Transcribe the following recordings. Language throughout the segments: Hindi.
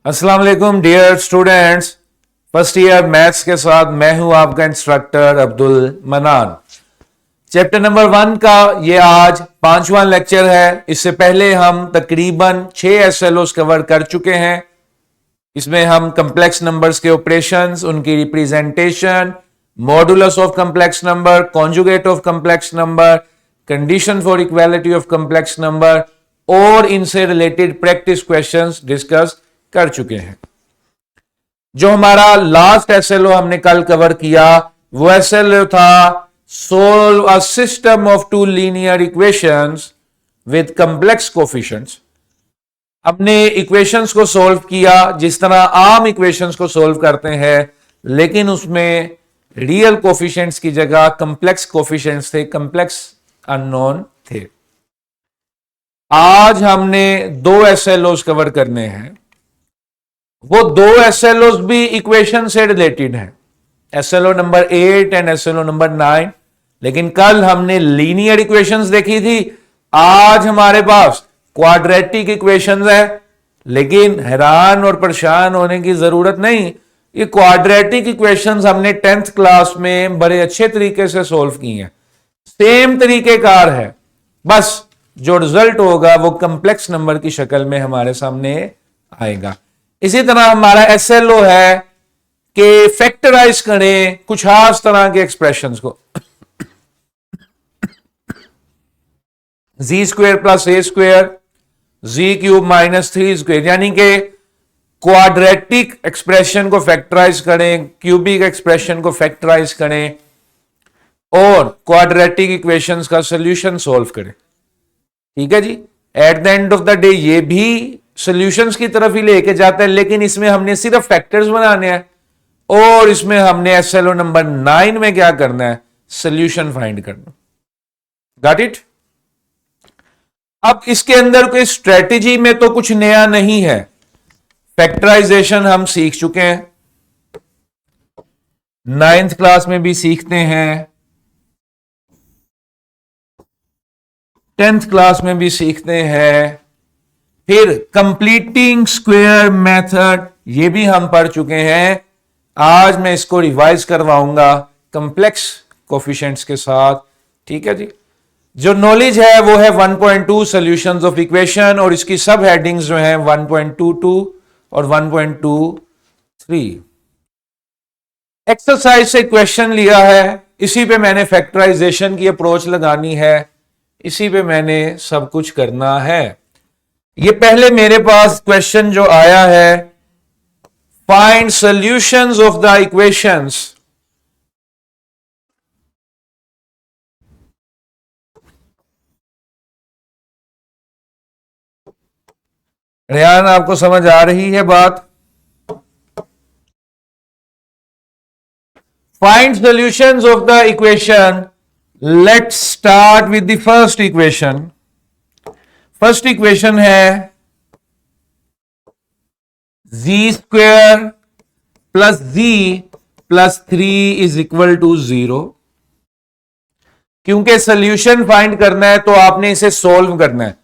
अस्सलाम वालेकुम dear students. First year maths के साथ मैं हूं आपका इंस्ट्रक्टर अब्दुल मनान। चैप्टर नंबर 1 का ये आज 5वां लेक्चर है। इससे पहले हम तकरीबन 6 एसएलओस कवर कर चुके हैं। इसमें हम कम्प्लेक्स नंबर्स के ऑपरेशंस, उनकी representation, modulus of complex number, conjugate of complex number, condition for equality of complex number और इनसे रिलेटेड प्रैक्टिस क्वेश्चंस डिस्कस कर चुके हैं। जो हमारा लास्ट एसएलओ हमने कल कवर किया वो एसएलओ था solve a system of two linear equations with complex coefficients. हमने इक्वेशंस को सॉल्व किया जिस तरह आम इक्वेशंस को सॉल्व करते हैं, लेकिन उसमें रियल कोफिशिएंट्स की जगह कॉम्प्लेक्स कोफिशिएंट्स थे, कॉम्प्लेक्स अननोन थे। आज हमने 2 एसएलओस कवर करने हैं। वो 2 एसएलओस भी इक्वेशन से रिलेटेड हैं, SLO number 8 and SLO number 9। लेकिन कल हमने लीनियर इक्वेशंस देखी थी, आज हमारे पास क्वाड्रेटिक इक्वेशंस है। लेकिन हैरान और परेशान होने की जरूरत नहीं, ये क्वाड्रेटिक इक्वेशंस हमने 10th क्लास में बड़े अच्छे तरीके से सॉल्व की हैं, सेम तरीकेकार है, बस जो रिजल्ट होगा वो कॉम्प्लेक्स नंबर की शक्ल में हमारे सामने आएगा। इसी तरह हमारा एसएलओ है कि फैक्टराइज करें कुछ खास तरह के एक्सप्रेशंस को। G square plus a square, g cube minus 3 square, यानी कि क्वाड्रेटिक एक्सप्रेशन को फैक्टराइज करें, क्यूबिक एक्सप्रेशन को फैक्टराइज करें और क्वाड्रेटिक इक्वेशंस का सॉल्यूशन सॉल्व करें। ठीक है जी। At the end of the day ये भी सॉल्यूशंस की तरफ ही लेके जाता है, लेकिन इसमें हमने सिर्फ फैक्टर्स बनाने हैं और इसमें हमने एसएलओ नंबर 9 में क्या करना है, सॉल्यूशन फाइंड करना। Got it. अब इसके अंदर कोई स्ट्रेटेजी में तो कुछ नया नहीं है, फैक्टराइजेशन हम सीख चुके हैं, 9th क्लास में भी सीखते हैं, 10th क्लास में भी सीखते हैं। फिर कंप्लीटिंग स्क्वायर मेथड ये भी हम पढ़ चुके हैं। आज मैं इसको रिवाइज करवाऊंगा कॉम्प्लेक्स कोफिशिएंट्स के साथ। ठीक है जी। जो नॉलेज है वो है 1.2 सॉल्यूशंस ऑफ इक्वेशन और इसकी सब हेडिंग्स जो हैं 1.22 और 1.23। एक्सरसाइज से क्वेश्चन लिया है, इसी पे मैंने फैक्टराइजेशन की अप्रोच लगानी है, इसी पे मैंने सब कुछ करना है। ये पहले मेरे पास क्वेश्चन जो आया है, find solutions of the equations. Rehan आपको समझ आ रही है बात? Find solutions of the equation. Let's start with the first equation. First equation है g square plus g plus 3 is equal to 0। क्योंकि सॉल्यूशन फाइंड करना है तो आपने इसे सॉल्व करना है।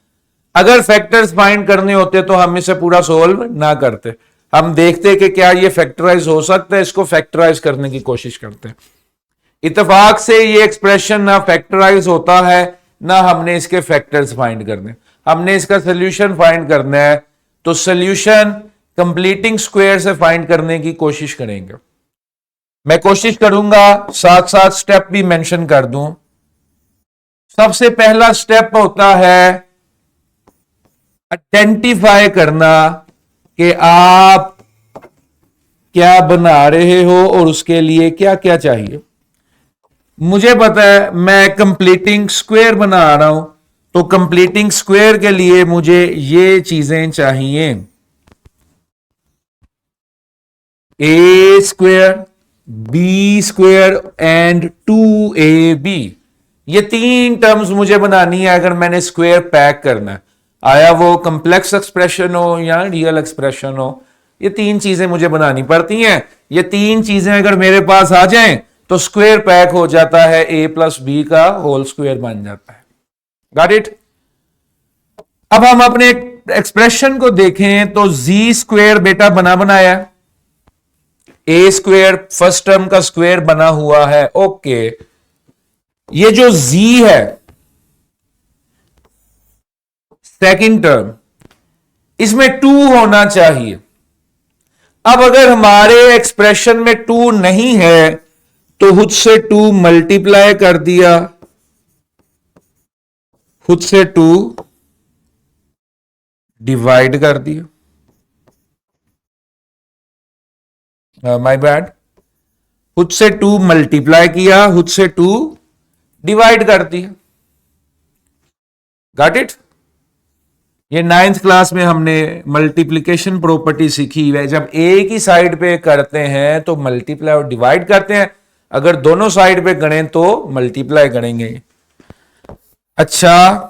अगर फैक्टर्स फाइंड करने होते तो हम इसे पूरा सॉल्व ना करते, हम देखते कि क्या ये फैक्टराइज हो सकता है, इसको फैक्टराइज करने की कोशिश करते हैं। इत्तेफाक से ये एक्सप्रेशन ना फैक्टराइज होता है ना हमने इसके फैक्टर्स फाइंड करने, हमने इसका सॉल्यूशन फाइंड करना है। तो सॉल्यूशन कंप्लीटिंग स्क्वायर से फाइंड करने की कोशिश करेंगे। मैं कोशिश करूंगा साथ साथ स्टेप भी मेंशन कर दूं। सबसे पहला स्टेप होता है आइडेंटिफाई करना कि आप क्या बना रहे हो और उसके लिए क्या क्या चाहिए। मुझे पता है मैं कंप्लीटिंग स्क्वायर बना रहा हूं, तो कंप्लीटिंग स्क्वायर के लिए मुझे ये चीजें चाहिए, a square, b square and 2ab। ये 3 टर्म्स मुझे बनानी है अगर मैंने स्क्वायर पैक करना है, आया वो कॉम्प्लेक्स एक्सप्रेशन हो या रियल एक्सप्रेशन हो। ये 3 चीजें मुझे बनानी पड़ती हैं। ये 3 चीजें अगर मेरे पास आ जाएं तो स्क्वायर पैक हो जाता है, a प्लस बी का होल स्क्वायर बन जाता है। Got it. अब हम अपने एक्सप्रेशन को देखें तो जी स्क्वेयर बेटा बना बनाया, ए स्क्वेयर फर्स्ट टर्म का स्क्वेयर बना हुआ है। ओके, ये जो जी है सेकंड टर्म, इसमें 2 होना चाहिए। अब अगर हमारे एक्सप्रेशन में 2 नहीं है तो खुद से 2 मल्टीप्लाई कर दिया, खुद से 2 डिवाइड कर दिया, माय बैड, खुद से 2 मल्टीप्लाई किया, खुद से 2 डिवाइड कर दिया। Got it? ये 9th क्लास में हमने मल्टीप्लिकेशन प्रॉपर्टी सीखी है। जब एक ही साइड पे करते हैं तो मल्टीप्लाई और डिवाइड करते हैं, अगर दोनों साइड पे गणें तो मल्टीप्लाई करेंगे। अच्छा,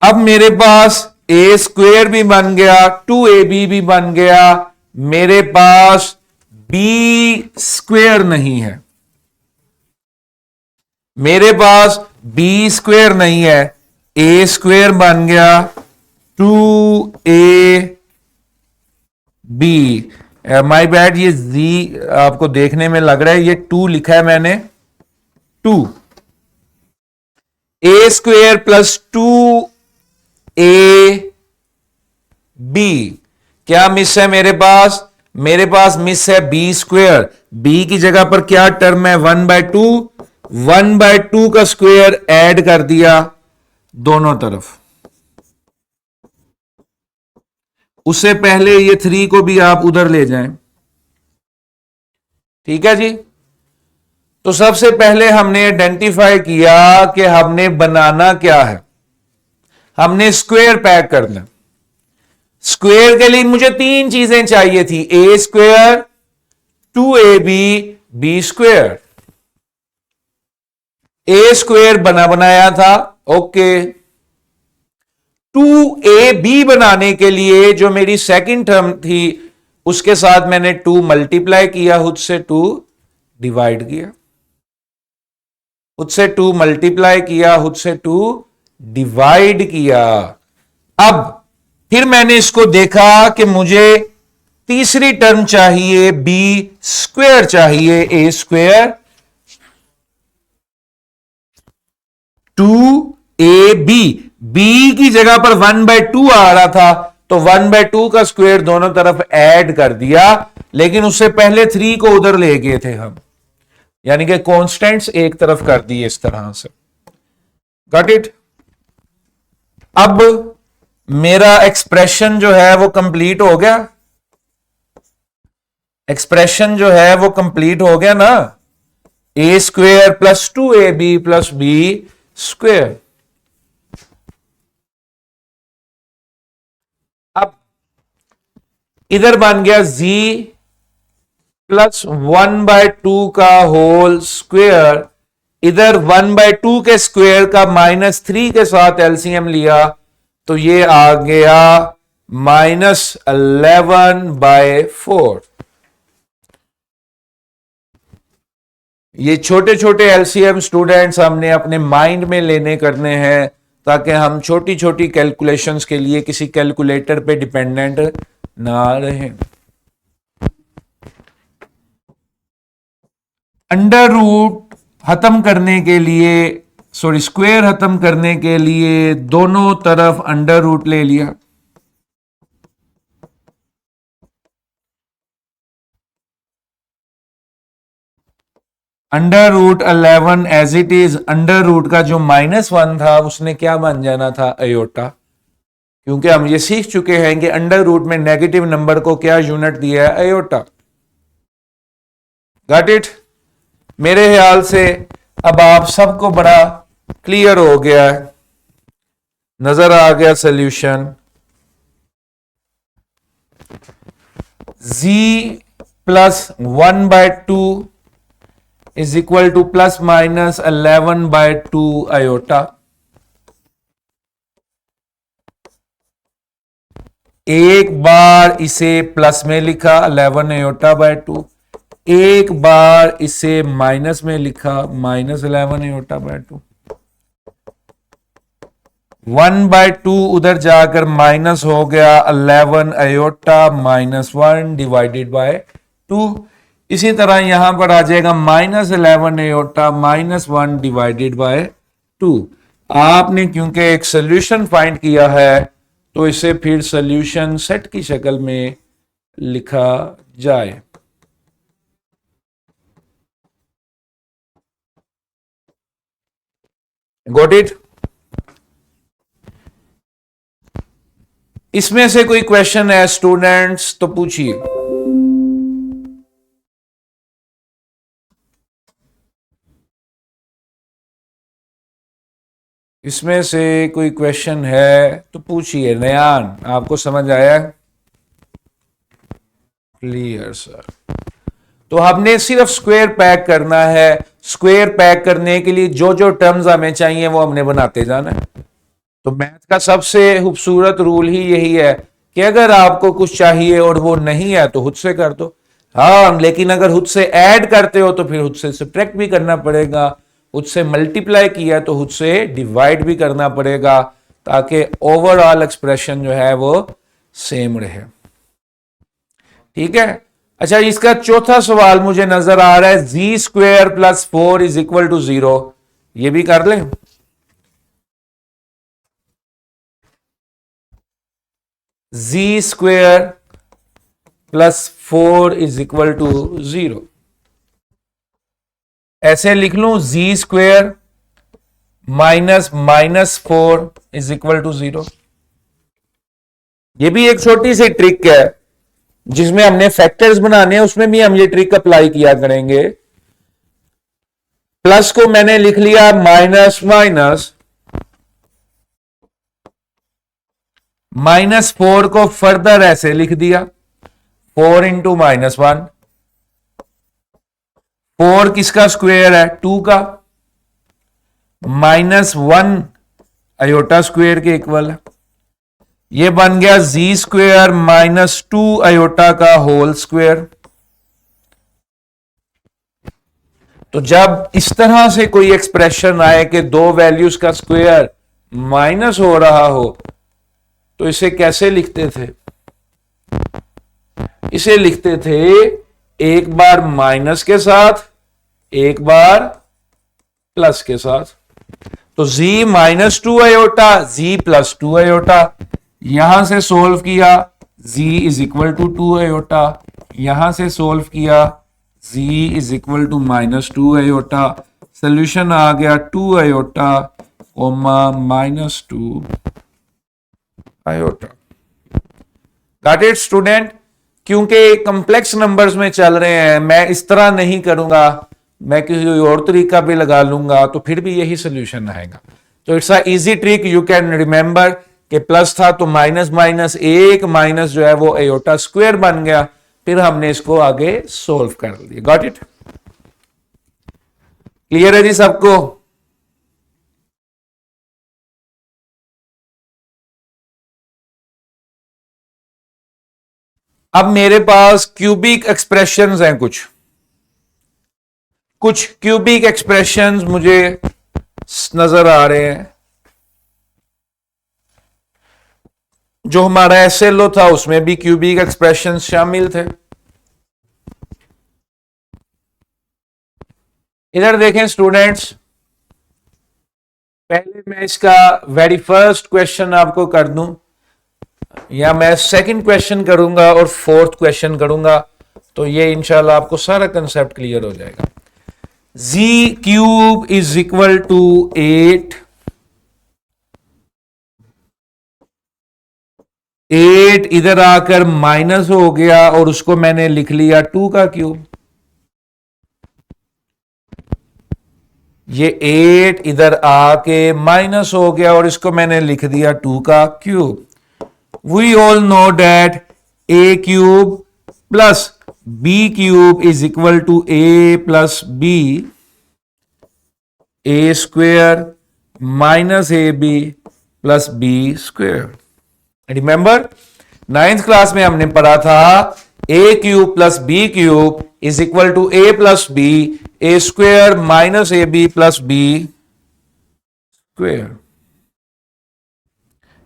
अब मेरे पास ए स्क्वेयर भी बन गया, 2ab भी बन गया, मेरे पास बी स्क्वेयर नहीं है, मेरे पास बी स्क्वेयर नहीं है, ए स्क्वेयर बन गया 2ab। माय बैड, ये जी आपको देखने में लग रहा है ये 2 लिखा है मैंने, 2 ए स्क्वेयर प्लस 2ab। क्या मिस है मेरे पास? मेरे पास मिस है बी स्क्वेयर। बी की जगह पर क्या टर्म है? 1/2, 1/2 का स्क्वेयर ऐड कर दिया दोनों तरफ। उससे पहले ये 3 को भी आप उधर ले जाएं। ठीक है जी। तो सबसे पहले हमने आइडेंटिफाई किया कि हमने बनाना क्या है, हमने स्क्वेयर पैक करना। स्क्वेयर के लिए मुझे 3 चीजें चाहिए थी, ए स्क्वेयर, 2ab, बी स्क्वेयर। ए स्क्वेयर बना बनाया था, ओके। 2ab बनाने के लिए जो मेरी सेकंड टर्म थी उसके साथ मैंने 2 मल्टीप्लाई किया, खुद से 2 डिवाइड किया, खुद से 2 मल्टीप्लाई किया, खुद से 2 डिवाइड किया। अब फिर मैंने इसको देखा कि मुझे तीसरी टर्म चाहिए, बी स्क्वेयर चाहिए, ए स्क्वेयर 2ab। बी की जगह पर 1/2 आ रहा था तो 1/2 का स्क्वेयर दोनों तरफ ऐड कर दिया, लेकिन उससे पहले 3 को उधर ले गए थे हम, यानी कि कॉन्स्टेंट्स एक तरफ कर दिए इस तरह से। Got it? अब मेरा एक्सप्रेशन जो है वो कंप्लीट हो गया, एक्सप्रेशन जो है वो कंप्लीट हो गया ना, a square plus 2ab plus b square. अब इधर बन गया z प्लस 1/2 का होल स्क्वेयर, इधर 1/2 के स्क्वेयर का -3 के साथ एलसीएम लिया तो ये आ गया -11/4। ये छोटे छोटे एलसीएम स्टूडेंट्स हमने अपने माइंड में लेने करने हैं ताकि हम छोटी छोटी कैलकुलेशंस के लिए किसी कैलकुलेटर पे डिपेंडेंट ना रहें। अंडर रूट खत्म करने के लिए, सॉरी स्क्वायर खत्म करने के लिए दोनों तरफ अंडर रूट ले लिया। Under root 11 as it is, under root का जो -1 था उसने क्या बन जाना था? अयोटा। क्योंकि हम ये सीख चुके हैं कि अंडर रूट में नेगेटिव नंबर को क्या यूनिट दिया है? अयोटा। Got it? मेरे ख्याल से अब आप सबको बड़ा क्लियर हो गया है, नजर आ गया solution. z plus 1/2 is equal to plus minus 11/2 iota. एक बार इसे प्लस में लिखा 11 अयोटा/2, एक बार इसे माइनस में लिखा -11 अयोटा/2। 1/2 उधर जाकर माइनस हो गया 11 अयोटा -1 डिवाइडेड बाय 2। इसी तरह यहां पर आ जाएगा -11 अयोटा -1 डिवाइडेड बाय 2। आपने क्योंकि एक सोल्यूशन फाइंड किया है तो इसे फिर सोल्यूशन सेट की शक्ल में लिखा जाए। Got it? इसमें से कोई क्वेश्चन है स्टूडेंट्स तो पूछिए। इसमें से कोई क्वेश्चन है तो पूछिए। नयान, आपको समझ आया? Clear sir. तो हमने सिर्फ स्क्वायर पैक करना है। स्क्वायर पैक करने के लिए जो जो टर्म्स हमें चाहिए वो हमने बनाते जाना है। तो मैथ का सबसे खूबसूरत रूल ही यही है कि अगर आपको कुछ चाहिए और वो नहीं है तो खुद से कर दो। हाँ, लेकिन अगर खुद से ऐड करते हो तो फिर खुद से सब्ट्रैक्ट भी करना पड़ेगा। खुद से मल्टीप्लाई किया तो खुद से डिवाइड भी करना पड़ेगा, ताकि ओवरऑल एक्सप्रेशन जो है वो सेम रहे। ठीक है। अच्छा, इसका चौथा सवाल मुझे नजर आ रहा है, z² + 4 = 0। ये भी कर लें। z² + 4 = 0। ऐसे लिख लूं, z² - -4 = 0। ये भी एक छोटी सी ट्रिक है जिसमें हमने फैक्टर्स बनाने हैं, उसमें भी हम ये ट्रिक अप्लाई किया करेंगे। प्लस को मैंने लिख लिया माइनस माइनस, -4 को फर्दर ऐसे लिख दिया 4 × -1। 4 किसका स्क्वायर है? 2 का। -1 अयोटा स्क्वायर के इक्वल है। ये बन गया z² - 2 अयोटा का होल स्क्वायर। तो जब इस तरह से कोई एक्सप्रेशन आए कि दो वैल्यूज का स्क्वायर माइनस हो रहा हो, तो इसे कैसे लिखते थे? इसे लिखते थे एक बार माइनस के साथ, एक बार प्लस के साथ। तो z -2 अयोटा, z + 2 अयोटा। यहां से सोल्व किया, z = 2 अयोटा। यहां से सोल्व किया, z = -2 अयोटा। सोल्यूशन आ गया 2 iota, -2 iota. Got it student? क्योंकि कॉम्प्लेक्स नंबर्स में चल रहे हैं, मैं इस तरह नहीं करूंगा, मैं किसी और तरीका भी लगा लूंगा तो फिर भी यही सोल्यूशन आएगा। तो it's a easy trick, you can remember कि प्लस था तो माइनस माइनस एक माइनस जो है वो अयोटा स्क्वायर बन गया, फिर हमने इसको आगे सोल्व कर लिया। Got it? क्लियर है जी सबको? अब मेरे पास क्यूबिक एक्सप्रेशंस हैं, कुछ क्यूबिक एक्सप्रेशंस मुझे नजर आ रहे हैं। जो हमारा एसएलओ था उसमें भी क्यूबिक एक्सप्रेशंस शामिल थे। इधर देखें स्टूडेंट्स, पहले मैं इसका वेरी फर्स्ट क्वेश्चन आपको कर दूं, या मैं सेकंड क्वेश्चन करूंगा और फोर्थ क्वेश्चन करूंगा, तो ये इंशाल्लाह आपको सारा कंसेप्ट क्लियर हो जाएगा। z³ = 8। 8 इधर आकर माइनस हो गया और उसको मैंने लिख लिया 2 का क्यूब। ये 8 इधर आके माइनस हो गया और इसको मैंने लिख दिया 2 का cube. We all know that a³ + b³ = a + b, a² - ab + b²। Remember, 9th class में हमने पढ़ा था a³ + b³ = a + b, a² - ab + b²।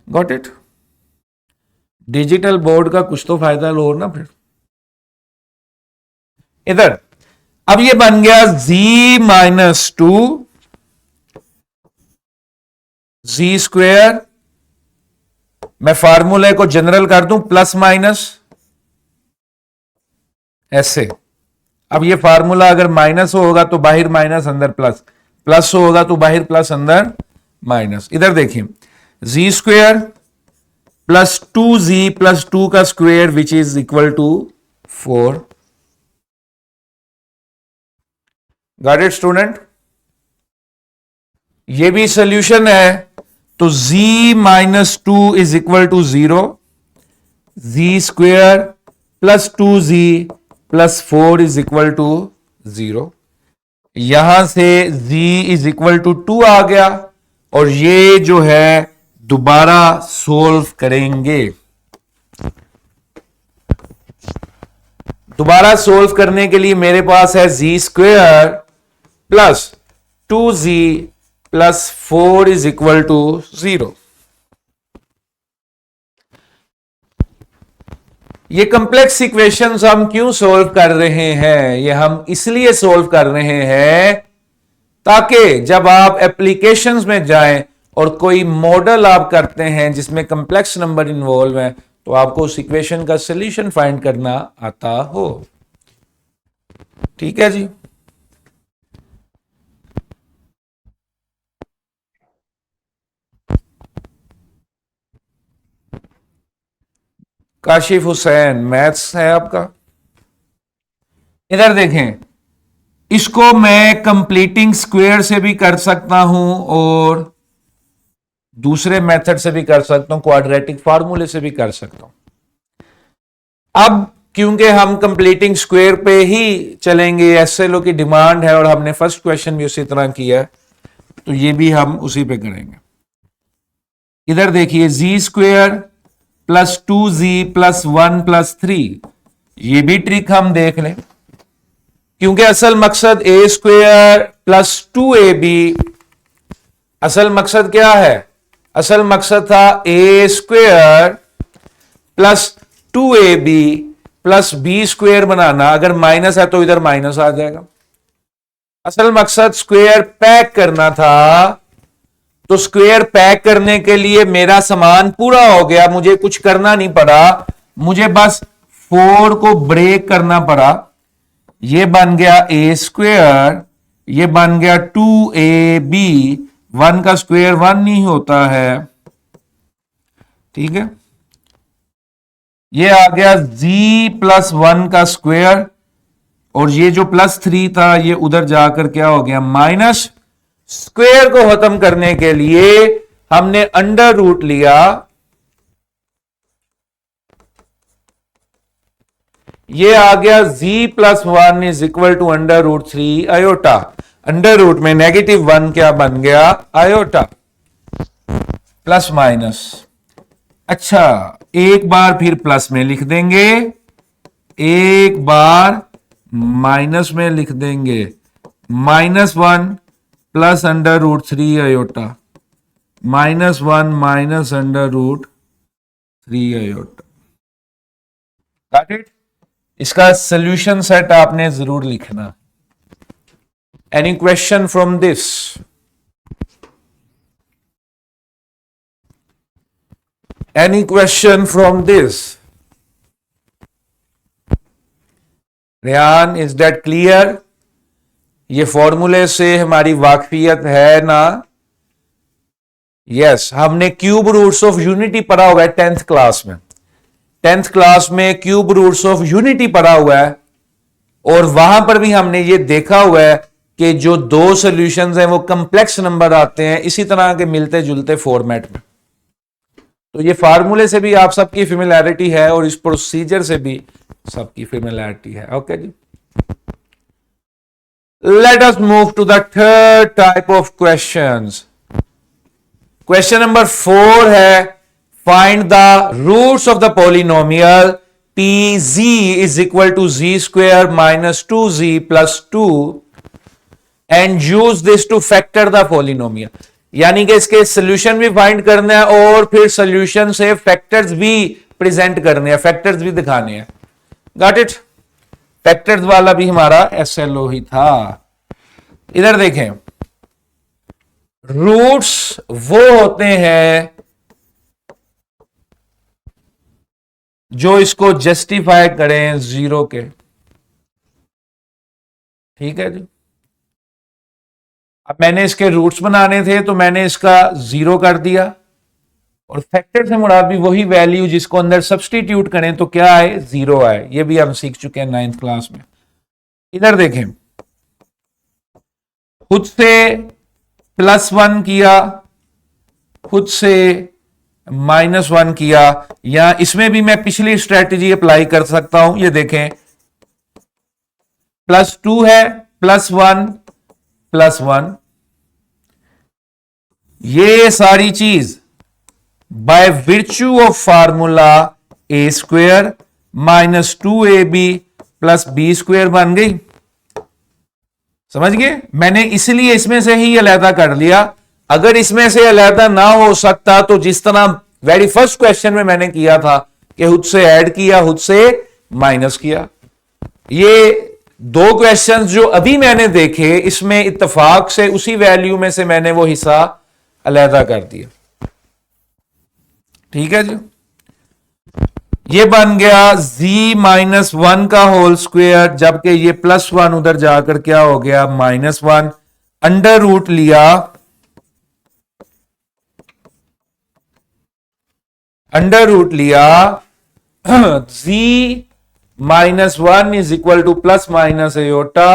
Got it? Digital board का कुछ तो फायदा लो ना फिर। इधर अब ये बन गया z-2 z स्क्वेयर, मैं फार्मूले को जनरल कर दूं प्लस माइनस ऐसे। अब ये फार्मूला अगर माइनस होगा तो बाहर माइनस अंदर प्लस, प्लस होगा तो बाहर प्लस अंदर माइनस। इधर देखिए z square plus 2z plus 2 का square which is equal to 4। Got it student? ये भी सोल्यूशन है, तो z-2 is equal to 0, z square plus 2z plus 4 is equal to 0। यहां से z इज इक्वल टू 2 आ गया, और ये जो है दोबारा सोल्व करेंगे। दोबारा सोल्व करने के लिए मेरे पास है z square plus 2z plus 4 is equal to 0। ये कंप्लेक्स इक्वेशंस हम क्यों सोल्व कर रहे हैं? ये हम इसलिए सोल्व कर रहे हैं ताकि जब आप एप्लीकेशंस में जाएं और कोई मॉडल आप करते हैं जिसमें कंप्लेक्स नंबर इन्वॉल्व है, तो आपको उस इक्वेशन का सॉल्यूशन फाइंड करना आता हो। ठीक है जी। काशिफ हुसैन, मैथ्स है आपका। इधर देखें, इसको मैं कंप्लीटिंग स्क्वायर से भी कर सकता हूं और दूसरे मेथड से भी कर सकता हूं, क्वाड्रेटिक फार्मूले से भी कर सकता हूं। अब क्योंकि हम कंप्लीटिंग स्क्वायर पे ही चलेंगे, एसएलओ की डिमांड है और हमने फर्स्ट क्वेश्चन भी उसी तरह किया है, तो ये भी हम उसी पे करेंगे। इधर देखिए जी स्क्वायर प्लस 2z प्लस 1 प्लस 3, ये भी ट्रिक हम देख लें, क्योंकि असल मकसद ए स्क्वायर प्लस 2ab, असल मकसद क्या है? असल मकसद था a square plus 2ab plus b square बनाना। अगर माइनस है तो इधर माइनस आ जाएगा। असल मकसद स्क्वायर पैक करना था, तो स्क्वायर पैक करने के लिए मेरा सामान पूरा हो गया, मुझे कुछ करना नहीं पड़ा, मुझे बस 4 को ब्रेक करना पड़ा। ये बन गया ए स्क्वायर, ये बन गया 2ab, 1 का स्क्वायर 1 नहीं होता है, ठीक है। ये आ गया z प्लस 1 का स्क्वायर, और ये जो प्लस 3 था ये उधर जाकर क्या हो गया माइनस। स्क्वायर को खत्म करने के लिए हमने अंडर रूट लिया, ये आ गया z plus 1 is equal to under root 3 iota. Under root में नेगेटिव 1 क्या बन गया? Iota, plus minus. अच्छा, एक बार फिर प्लस में लिख देंगे, एक बार माइनस में लिख देंगे, -1 plus under root 3 iota, -1 minus under root 3 iota. Got it? इसका सॉल्यूशन सेट आपने जरूर लिखना। Any question from this? Any question from this? Rehan, is that clear? ये फॉर्मूले से हमारी वाकफियत है ना? यस, हमने क्यूब रूट्स ऑफ यूनिटी पढ़ा हुआ है 10th क्लास में। 10th क्लास में क्यूब रूट्स ऑफ यूनिटी पढ़ा हुआ है, और वहां पर भी हमने ये देखा हुआ है कि जो दो सॉल्यूशंस हैं वो कम्प्लेक्स नंबर आते हैं इसी तरह के मिलते जुलते फॉर्मेट में। तो ये फार्मूले से भी आप सबकी फेमिलियरिटी है और इस प्रोसीजर से भी सबकी फेमिलियरिटी है। Okay ji, let us move to the third type of questions. Question number 4 है, find the roots of the polynomial pz is equal to z square minus 2z plus 2 and use this to factor the polynomial. यानी कि इसके सॉल्यूशन भी फाइंड करना है और फिर सॉल्यूशन से फैक्टर्स भी प्रेजेंट करने हैं, फैक्टर्स भी दिखाने हैं। Got it? फैक्टर्स वाला भी हमारा SLO ही था। इधर देखें, रूट्स वो होते हैं जो इसको जस्टिफाई करें जीरो के। ठीक है जी। अब मैंने इसके रूट्स बनाने थे तो मैंने इसका 0 कर दिया, और फैक्टर से मुराद भी वही वैल्यू जिसको अंदर सब्सटीट्यूट करें तो क्या आए, 0 आए। ये भी हम सीख चुके हैं 9th क्लास में। इधर देखें, खुद से +1 किया, खुद से -1 किया, या इसमें भी मैं पिछली स्ट्रेटेजी अप्लाई कर सकता हूं। ये देखें, +2 है, +1 +1, ये सारी चीज bye विर्च्यू of formula A² - 2AB + B² बन गई। समझ गए? मैंने इसलिए इसमें से ही अलहदा कर लिया। अगर इसमें से अलहदा ना हो सकता तो जिस तरह वेरी फर्स्ट क्वेश्चन में मैंने किया था कि खुद से ऐड किया, खुद से माइनस किया। ये दो क्वेश्चंस जो अभी मैंने देखे, इसमें इत्तेफाक से उसी वैल्यू में से मैंने वो हिस्सा अलहदा कर दिया। ठीक है जी। ये बन गया z-1 का होल स्क्वायर, जबकि ये +1 उधर जाकर क्या हो गया, -1। अंडर रूट लिया, z-1 = ± aorta,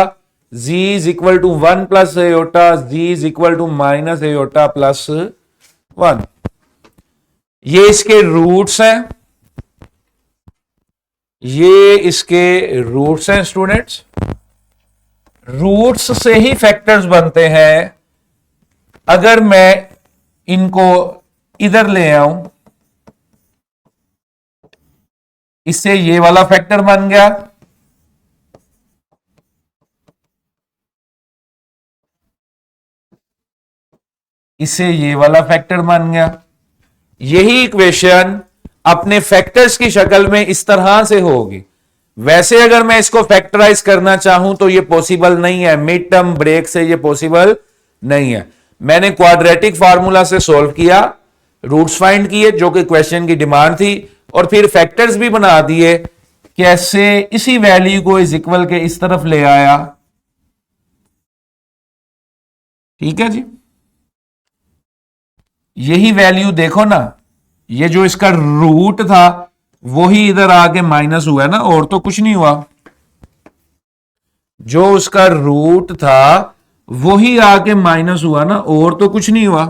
z = 1 + aorta, z = -aorta +1। ये इसके रूट्स हैं, ये इसके रूट्स हैं स्टूडेंट्स। रूट्स से ही फैक्टर्स बनते हैं। अगर मैं इनको इधर ले आऊं, इससे ये वाला फैक्टर बन गया, इससे ये वाला फैक्टर बन गया। यही इक्वेशन अपने फैक्टर्स की शक्ल में इस तरह से होगी। वैसे अगर मैं इसको फैक्टराइज करना चाहूं तो ये पॉसिबल नहीं है, मिड टर्म ब्रेक से ये पॉसिबल नहीं है। मैंने क्वाड्रेटिक फार्मूला से सॉल्व किया, रूट्स फाइंड किए जो कि क्वेश्चन की डिमांड थी, और फिर फैक्टर्स भी बना दिए। कैसे? इसी वैल्यू को इज इक्वल के इस तरफ ले आया। ठीक है जी। यही वैल्यू देखो ना, ये जो इसका रूट था वही इधर आके माइनस हुआ है ना, और तो कुछ नहीं हुआ। जो उसका रूट था वही आके माइनस हुआ ना, और तो कुछ नहीं हुआ।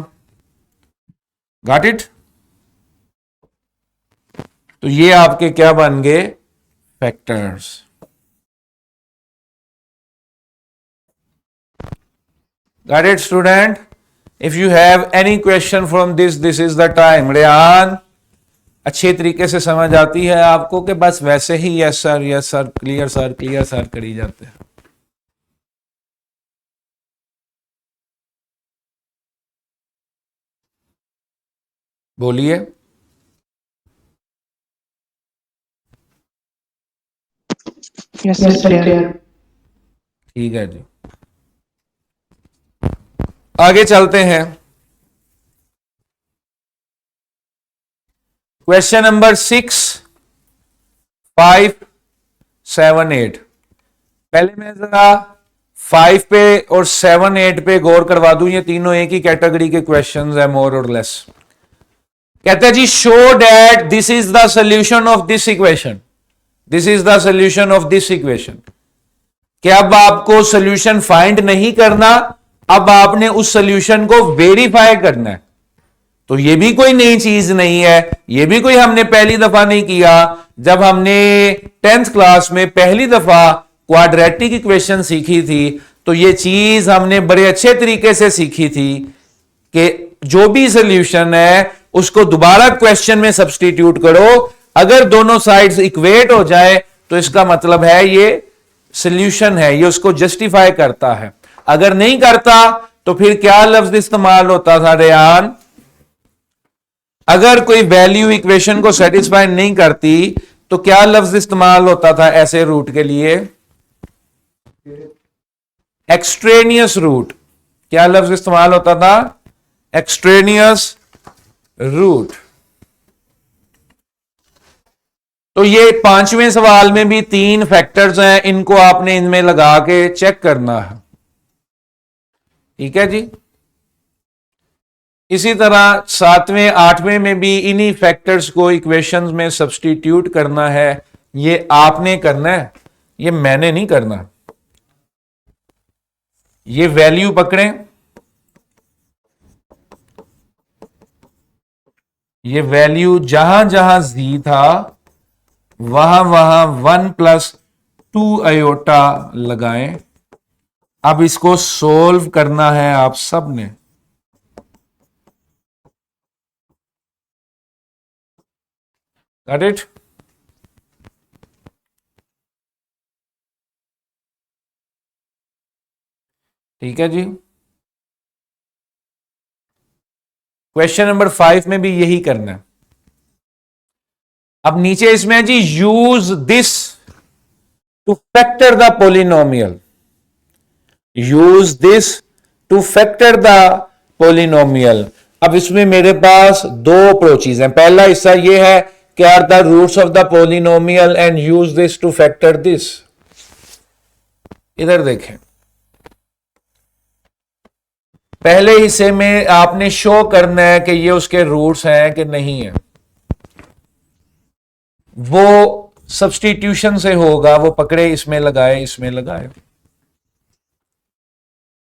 Got it? तो ये आपके क्या बन गए, factors. Got it student? If you have any question from this is the time। Rehan, अच्छे तरीके से समझ आती है आपको कि बस वैसे ही यस सर क्लियर सर करी जाते हैं। बोलिए। Yes sir. ठीक है जी, आगे चलते हैं। Question number 6, 5, 7, 8। पहले मैं जरा 5 पे और 7, 8 पे गौर करवा दूं। ये तीनों एक ही कैटेगरी के क्वेश्चंस है, मोर और लेस। कहते हैं जी, show that this is the solution of this equation. This is the solution of this equation. क्या अब आपको सोल्यूशन फाइंड नहीं करना, अब आपने उस सोल्यूशन को वेरीफाई करना है। तो ये भी कोई नई चीज नहीं है, ये भी कोई हमने पहली दफा नहीं किया। जब हमने 10th क्लास में पहली दफा क्वाड्रेटिक इक्वेशन सीखी थी तो ये चीज हमने बड़े अच्छे तरीके से सीखी थी कि जो भी सोल्यूशन है उसको दोबारा क्वेश्चन में सब्स्टिट्यूट करो। अगर दोनों साइड्स इक्वेट हो जाए तो इसका मतलब है ये सोल्यूशन है, ये उसको जस्टिफाई करता है। अगर नहीं करता तो फिर क्या लफ्ज इस्तेमाल होता था रेयान? अगर कोई वैल्यू इक्वेशन को सेटिस्फाई नहीं करती तो क्या लफ्ज इस्तेमाल होता था ऐसे रूट के लिए? Extraneous root. क्या लफ्ज इस्तेमाल होता था? Extraneous root. तो ये पांचवें सवाल में भी 3 फैक्टर्स हैं, इनको आपने इनमें लगा के चेक करना है। ठीक है जी। इसी तरह 7वें 8वें में भी इन्हीं फैक्टर्स को इक्वेशंस में सब्स्टिट्यूट करना है। ये आपने करना है, ये मैंने नहीं करना। ये वैल्यू पकड़ें, ये वैल्यू जहां जहां जी था वहां वहां 1+2 आयोटा लगाएं। अब इसको सोल्व करना है आप सब ने। Got it? ठीक है जी। क्वेश्चन नंबर 5 में भी यही करना है। अब नीचे इसमें है जी, use this to factor the polynomial. Use this to factor the polynomial. अब इसमें मेरे पास 2 अप्रोचेज हैं। पहला हिस्सा यह है कि are the roots of the polynomial and use this to factor this. इधर देखें, पहले हिस्से में आपने शो करना है कि ये उसके रूट्स हैं कि नहीं है। वो सब्स्टिट्यूशन से होगा, वो पकड़े इसमें लगाए, इसमें लगाए।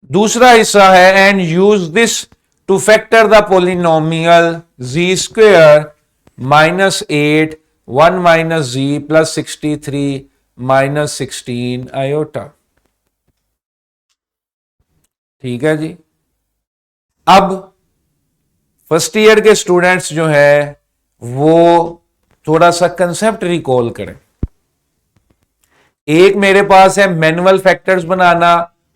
दूसरा हिस्सा है and use this to factor the polynomial z square -8 1 - z + 63 - 16 iota. ठीक है जी। अब फर्स्ट ईयर के स्टूडेंट्स जो है वो थोड़ा सा कंसेप्ट रिकॉल करें। एक मेरे पास है मैनुअल फैक्टर्स बनाना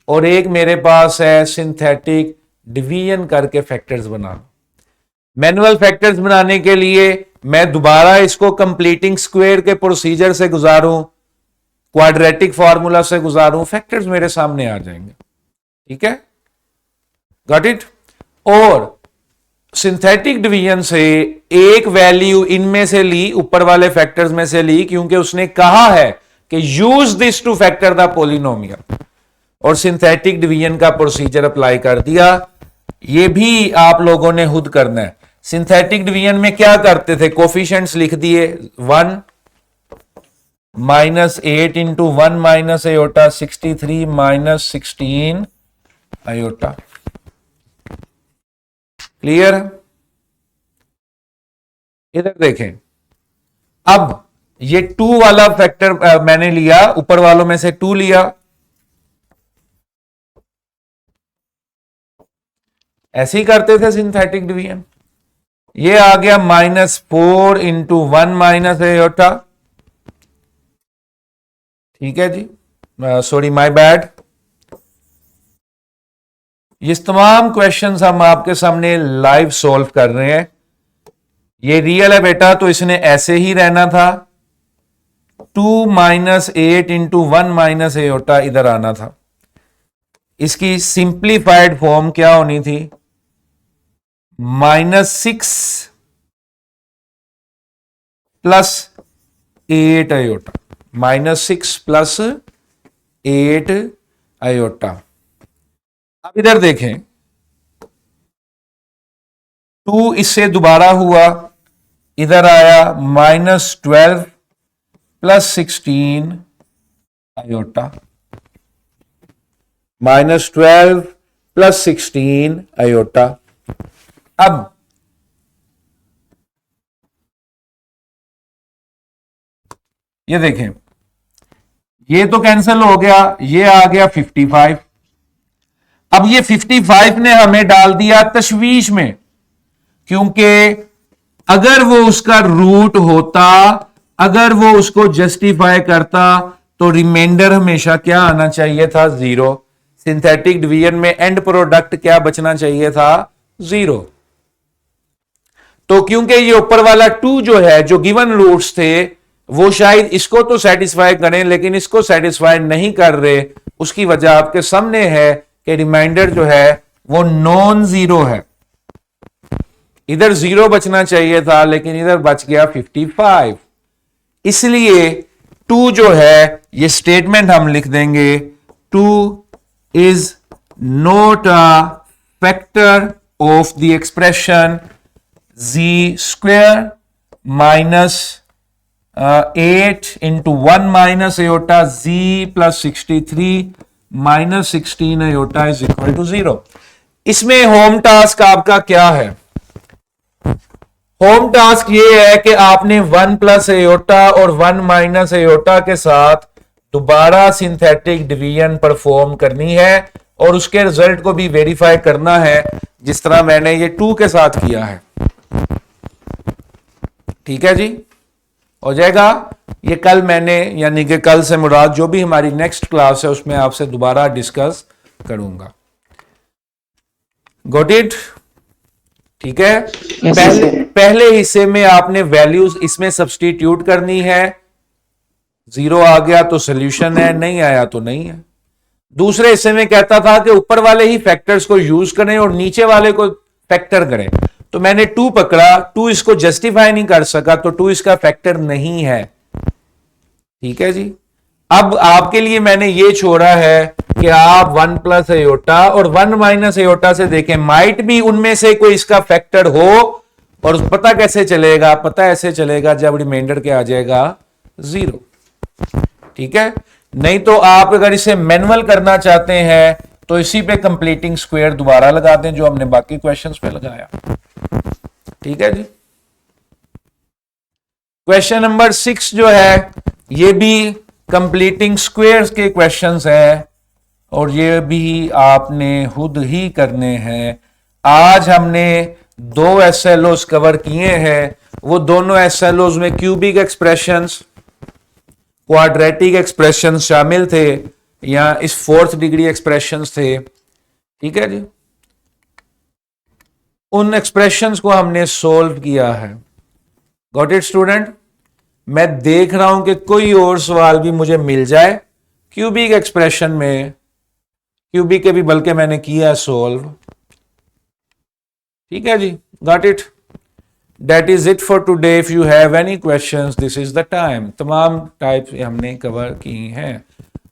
और एक मेरे पास है सिंथेटिक डिवीजन करके फैक्टर्स बनाना। मैनुअल फैक्टर्स बनाने के लिए मैं दोबारा इसको कंप्लीटिंग स्क्वायर के प्रोसीजर से गुजारूं, क्वाड्रेटिक फार्मूला से गुजारूं, फैक्टर्स मेरे सामने आ जाएंगे। ठीक है, गॉट इट? और सिंथेटिक डिवीजन से एक वैल्यू इनमें से ली, ऊपर वाले फैक्टर्स में से ली, क्योंकि उसने कहा है कि use this to factor the polynomial, और सिंथेटिक डिवीजन का प्रोसीजर अप्लाई कर दिया। ये भी आप लोगों ने खुद करना है। सिंथेटिक डिवीजन में क्या करते थे? कोफिशिएंट्स लिख दिए, 1 -8 × 1 - आयोटा 63 - 16 आयोटा। क्लियर? इधर देखें, अब ये 2 वाला फैक्टर मैंने लिया, ऊपर वालों में से 2 लिया, ऐसे ही करते थे सिंथेटिक डिवीजन। ये आ गया -4 × 1 - आयोटा। ठीक है जी, सॉरी माय बैड। ये तमाम क्वेश्चंस हम आपके सामने लाइव सॉल्व कर रहे हैं। ये रियल है बेटा, तो इसने ऐसे ही रहना था। 2 - 8 × 1 - आयोटा इधर आना था। इसकी सिंप्लीफाइड फॉर्म क्या होनी थी? -6 + 8 आयोटा। -6 + 8 आयोटा। अब इधर देखें, 2 इससे दोबारा हुआ, इधर आया -12 + 16 आयोटा। -12 + 16 आयोटा। अब ये देखें, ये तो कैंसिल हो गया, ये आ गया 55। अब ये 55 ने हमें डाल दिया तशवीश में, क्योंकि अगर वो उसका रूट होता, अगर वो उसको जस्टिफाई करता, तो रिमाइंडर हमेशा क्या आना चाहिए था? 0। सिंथेटिक डिवीजन में एंड प्रोडक्ट क्या बचना चाहिए था? 0। तो क्योंकि ये ऊपर वाला 2 जो है, जो गिवन रूट्स थे, वो शायद इसको तो सेटिस्फाई करें लेकिन इसको सेटिस्फाई नहीं कर रहे, उसकी वजह आपके सामने है कि रिमाइंडर जो है वो नॉन जीरो है। इधर 0 बचना चाहिए था लेकिन इधर बच गया 55। इसलिए 2 जो है, ये स्टेटमेंट हम लिख देंगे, 2 is not a factor of the expression z square minus 8 into 1 minus iota z plus 63 minus 16 iota is equal to 0। इसमें होम टास्क आपका क्या है? होम टास्क ये है कि आपने 1 प्लस एयोटा और 1 माइनस एयोटा के साथ दोबारा सिंथेटिक डिवीजन परफॉर्म करनी है और उसके रिजल्ट को भी वेरीफाई करना है, जिस तरह मैंने ये 2 के साथ किया है। ठीक है जी, हो जाएगा। ये कल मैंने, यानी कि कल से मुराद जो भी हमारी नेक्स्ट क्लास है उसमें आपसे दोबारा डिस्कस करूंगा। Got it? ठीक है। Yes, पहले हिस्से में आपने वैल्यूज इसमें सब्स्टिट्यूट करनी है। 0 आ गया तो सोल्यूशन है, नहीं आया तो नहीं है। दूसरे हिस्से में कहता था कि ऊपर वाले ही फैक्टर्स को यूज करें और नीचे वाले को फैक्टर करें, तो मैंने 2 पकड़ा, 2 इसको जस्टिफाई नहीं कर सका तो 2 इसका फैक्टर नहीं है। ठीक है जी। अब आपके लिए मैंने ये छोड़ा है कि आप 1 प्लस एयोटा और 1 माइनस एयोटा से देखें, माइट भी उनमें से कोई इसका फैक्टर हो। और पता कैसे चलेगा? पता ऐसे चलेगा जब रिमाइंडर क्या आ जाएगा? 0। ठीक है। नहीं तो आप अगर इसे मैनुअल करना चाहते हैं तो इसी पे कंप्लीटिंग स्क्वायर दोबारा लगा दें जो हमने बाकी क्वेश्चंस पे लगाया। ठीक है जी। क्वेश्चन नंबर 6 जो है, ये भी कंप्लीटिंग स्क्वायर्स के क्वेश्चंस हैं और ये भी आपने खुद ही करने हैं। आज हमने 2 एसएलओस कवर किए हैं। वो दोनों एसएलओस में क्यूबिक एक्सप्रेशंस, क्वाड्रेटिक एक्सप्रेशंस शामिल थे, या इस 4th डिग्री एक्सप्रेशंस थे। ठीक है जी। उन एक्सप्रेशंस को हमने सोल्व किया है। Got it student? मैं देख रहा हूं कि कोई और सवाल भी मुझे मिल जाए क्यूबिक एक्सप्रेशन में। क्यूबिक के भी बल्कि मैंने किया है सोल्व। ठीक है जी। Got it? That is it for today. If you have any questions, this is the time. तमाम टाइप हमने कवर की हैं।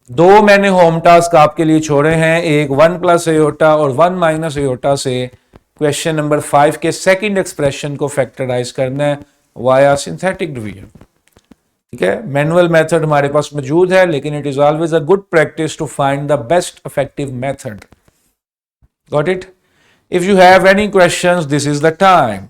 2 मैंने होम टास्क आपके लिए छोड़े हैं, एक 1 प्लस एयोटा और 1 माइनस एयोटा से क्वेश्चन नंबर 5 के सेकंड एक्सप्रेशन को फैक्टराइज करना है वाया सिंथेटिक डिवीजन। ठीक है। मैनुअल मेथड हमारे पास मौजूद है, लेकिन it is always a good practice to find the best effective method. Got it? If you have any questions, this is the time.